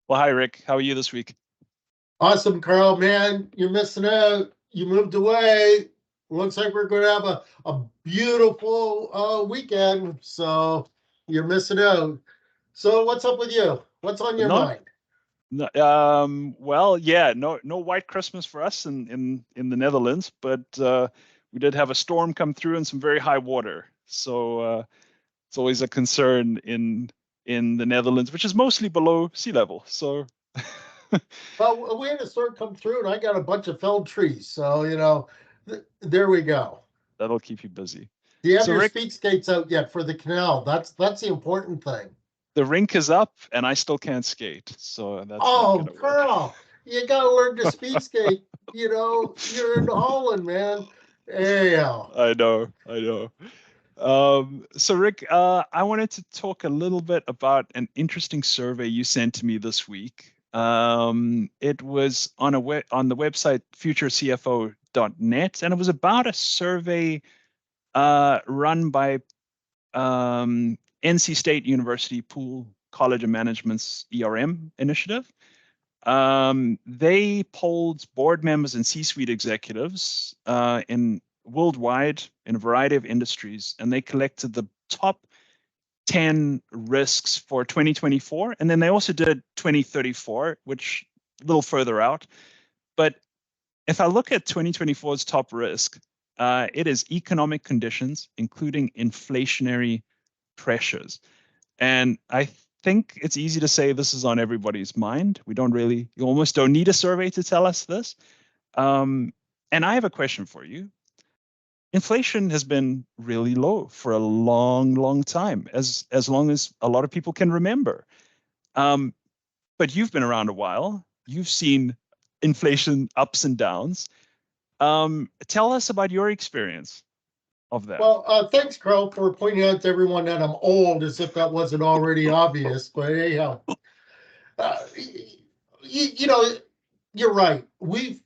Well, hi, Rick. How are you this week? Awesome, Carl, man. You're missing out. You moved away. Looks like we're going to have a beautiful weekend. So you're missing out. So what's up with you? What's on your No, mind? no, well, yeah, no white Christmas for us in the Netherlands, but we did have a storm come through and some very high water. So it's always a concern in the Netherlands, which is mostly below sea level. So Well, we had a storm come through, and I got a bunch of felled trees. So there we go. that'll keep you busy. Do you have So, your Rick, speed skates out yet for the canal? That's the important thing. the rink is up, and I still can't skate, so that's not Oh, gonna work. Carl, you got to learn to speed skate. You're in Holland, man. Yeah. I know. So Rick, I wanted to talk a little bit about an interesting survey you sent to me this week. It was on on the website futurecfo.net, and it was about a survey run by NC State University Poole College of Management's ERM initiative. They polled board members and C-suite executives in worldwide in a variety of industries, and they collected the top 10 risks for 2024. And then they also did 2034, which a little further out. But if I look at 2024's top risk, it is economic conditions, including inflationary pressures. And I think it's easy to say this is on everybody's mind. You almost don't need a survey to tell us this. Um, and I have a question for you. Inflation has been really low for a long, long time, as long as a lot of people can remember. Um, but you've been around a while. You've seen inflation ups and downs. Tell us about your experience of that. Well, thanks, Carl, for pointing out to everyone that I'm old, as if that wasn't already obvious. But anyhow, you know, you're right. We've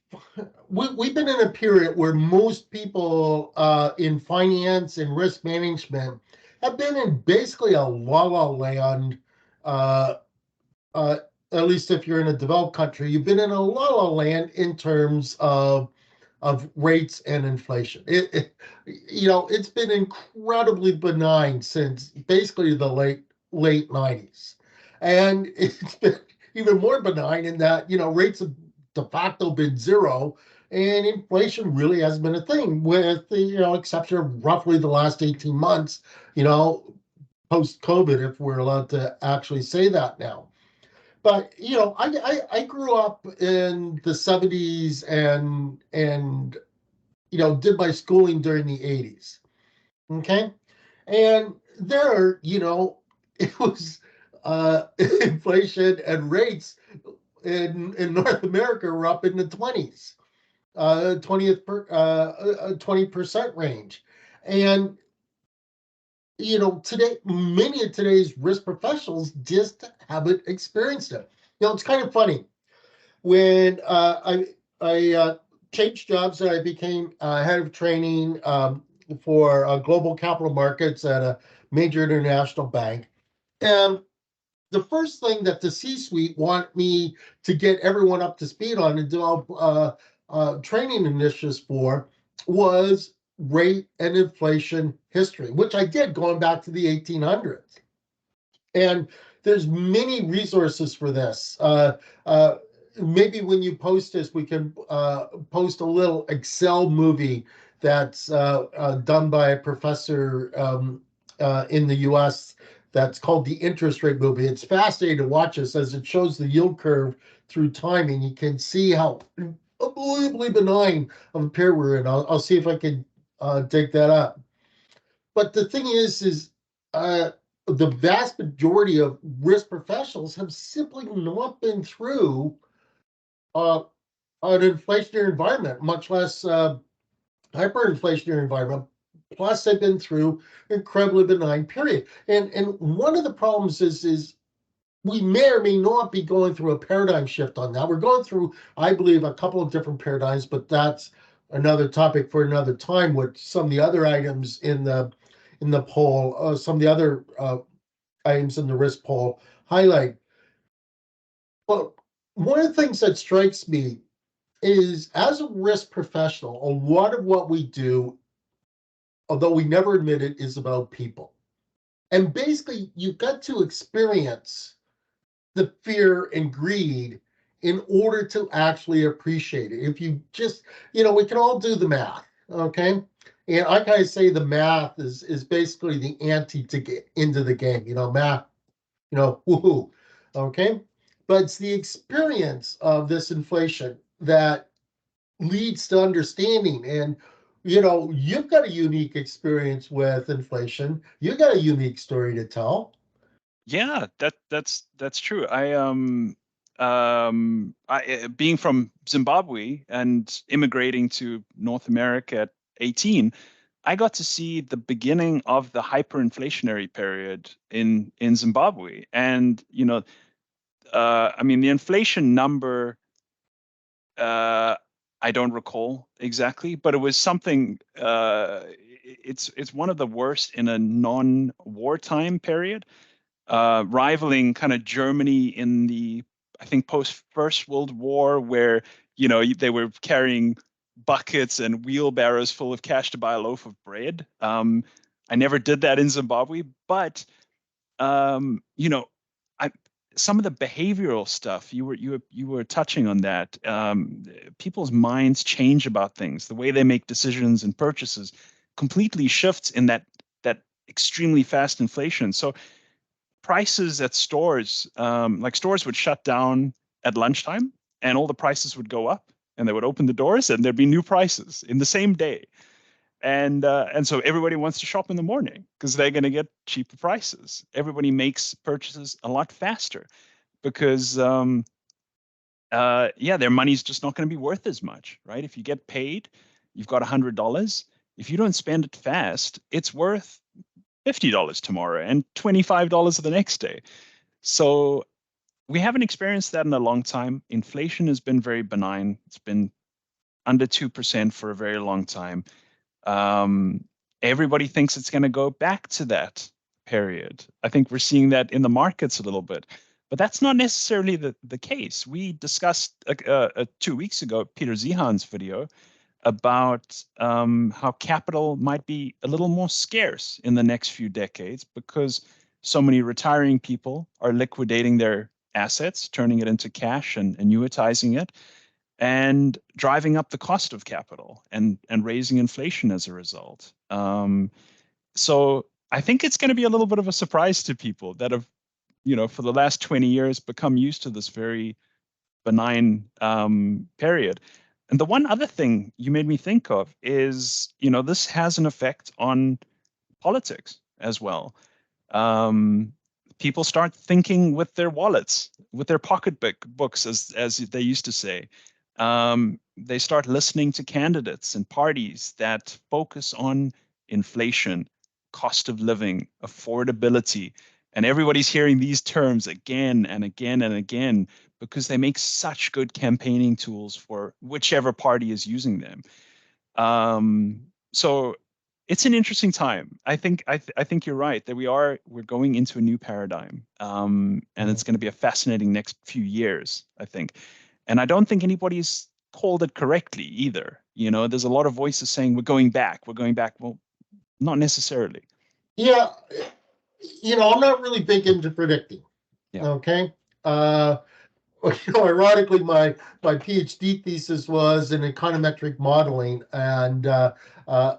been in a period where most people in finance and risk management have been in basically a la la land. Uh, uh, at least if you're in a developed country, you've been in a la la land in terms of rates and inflation. It's been incredibly benign since basically the late 90s, and it's been even more benign in that rates have de facto been zero, and inflation really hasn't been a thing, with the exception of roughly the last 18 months. You know, post COVID, if we're allowed to actually say that now. But I grew up in the 70s and did my schooling during the 80s. Okay. And there, it was inflation and rates in North America were up in the 20s, 20% range. And today, many of today's risk professionals just haven't experienced it. It's kind of funny when I changed jobs and I became head of training for global capital markets at a major international bank. And the first thing that the C-suite want me to get everyone up to speed on and develop training initiatives for was rate and inflation history, which I did going back to the 1800s. And there's many resources for this. Maybe when you post this, we can post a little Excel movie that's done by a professor in the US that's called the interest rate movie. It's fascinating to watch this as it shows the yield curve through time, and you can see how unbelievably benign of a period we're in. I'll see if I can dig that up. But the thing is uh, the vast majority of risk professionals have simply not been through uh, an inflationary environment, much less hyperinflationary environment. Plus, they've been through an incredibly benign period. And one of the problems is we may or may not be going through a paradigm shift on that. We're going through, I believe, a couple of different paradigms, but that's another topic for another time. With some of the other items in the poll, some of the other items in the risk poll highlight. Well, one of the things that strikes me is as a risk professional, a lot of what we do, although we never admit it, is about people. And basically, you've got to experience the fear and greed in order to actually appreciate it. If you just, we can all do the math, okay? And I kind of say the math is basically the ante to get into the game. Math, woohoo, okay? But it's the experience of this inflation that leads to understanding. And you've got a unique experience with inflation. You've got a unique story to tell. Yeah, that's true. Being from Zimbabwe and immigrating to North America at 18, I got to see the beginning of the hyperinflationary period in Zimbabwe. And I mean, the inflation number, uh, I don't recall exactly, but it was something. It's one of the worst in a non-wartime period, rivaling kind of Germany in the, I think, post First World War, where they were carrying buckets and wheelbarrows full of cash to buy a loaf of bread. I never did that in Zimbabwe, but you know, I some of the behavioral stuff you were touching on that. People's minds change about things. The way they make decisions and purchases completely shifts in that extremely fast inflation. So prices at stores, like stores would shut down at lunchtime, and all the prices would go up, and they would open the doors, and there'd be new prices in the same day. And so everybody wants to shop in the morning because they're going to get cheaper prices. Everybody makes purchases a lot faster because yeah, their money's just not going to be worth as much, right? If you get paid, you've got $100. If you don't spend it fast, it's worth $50 tomorrow and $25 the next day. So we haven't experienced that in a long time. Inflation has been very benign. It's been under 2% for a very long time. Um, Everybody thinks it's going to go back to that period. I think we're seeing that in the markets a little bit, but that's not necessarily the case. We discussed 2 weeks ago Peter Zihan's video about how capital might be a little more scarce in the next few decades because so many retiring people are liquidating their assets, turning it into cash and annuitizing it, and driving up the cost of capital and raising inflation as a result. So I think it's going to be a little bit of a surprise to people that have, for the last 20 years become used to this very benign period. And the one other thing you made me think of is, this has an effect on politics as well. Um, People start thinking with their wallets, with their pocketbooks, as they used to say. They start listening to candidates and parties that focus on inflation, cost of living, affordability, and everybody's hearing these terms again and again and again because they make such good campaigning tools for whichever party is using them. So it's an interesting time. I think you're right that we're going into a new paradigm, and it's going to be a fascinating next few years, I think. And I don't think anybody's called it correctly either. There's a lot of voices saying we're going back, we're going back. Well, not necessarily. Yeah, I'm not really big into predicting. Yeah. Okay. Uh, Ironically, my PhD thesis was in econometric modeling, and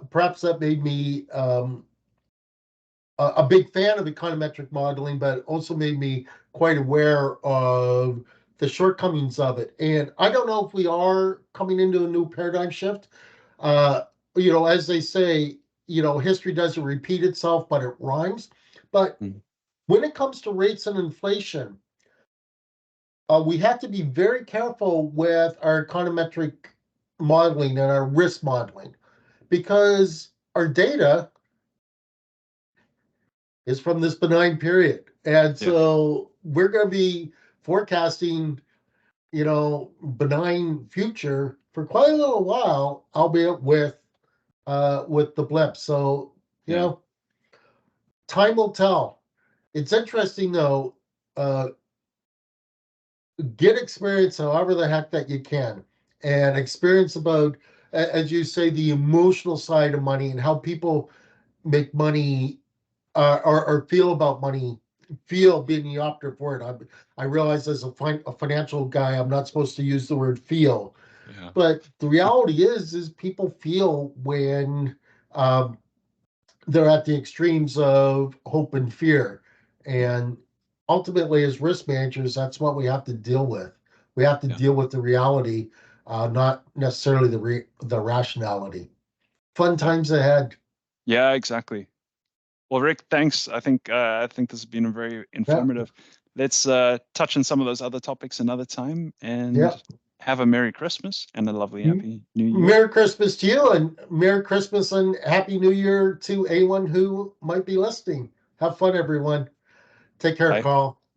perhaps that made me a big fan of econometric modeling, but also made me quite aware of the shortcomings of it. And I don't know if we are coming into a new paradigm shift. Uh, as they say, history doesn't repeat itself, but it rhymes. But Mm. when it comes to rates and inflation, we have to be very careful with our econometric modeling and our risk modeling because our data is from this benign period. And Yeah. so we're going to be forecasting, benign future for quite a little while, albeit with the blip. So, Yeah. time will tell. It's interesting though, uh, get experience however the heck that you can, and experience about, as you say, the emotional side of money and how people make money, or feel about money, feel being the operative word. I realize as a financial guy, I'm not supposed to use the word feel, Yeah. but the reality is people feel when um, they're at the extremes of hope and fear. And ultimately, as risk managers, that's what we have to deal with. We have to Yeah. deal with the reality, not necessarily the rationality. Fun Yeah. times ahead. Yeah, exactly. Well, Rick, thanks. I think this has been very Yeah, informative. Let's touch on some of those other topics another time, yeah. and have a Merry Christmas and a lovely Happy New Year. Merry Christmas to you, and Merry Christmas and Happy New Year to anyone who might be listening. Have fun, everyone. Take care, Bye. Carl.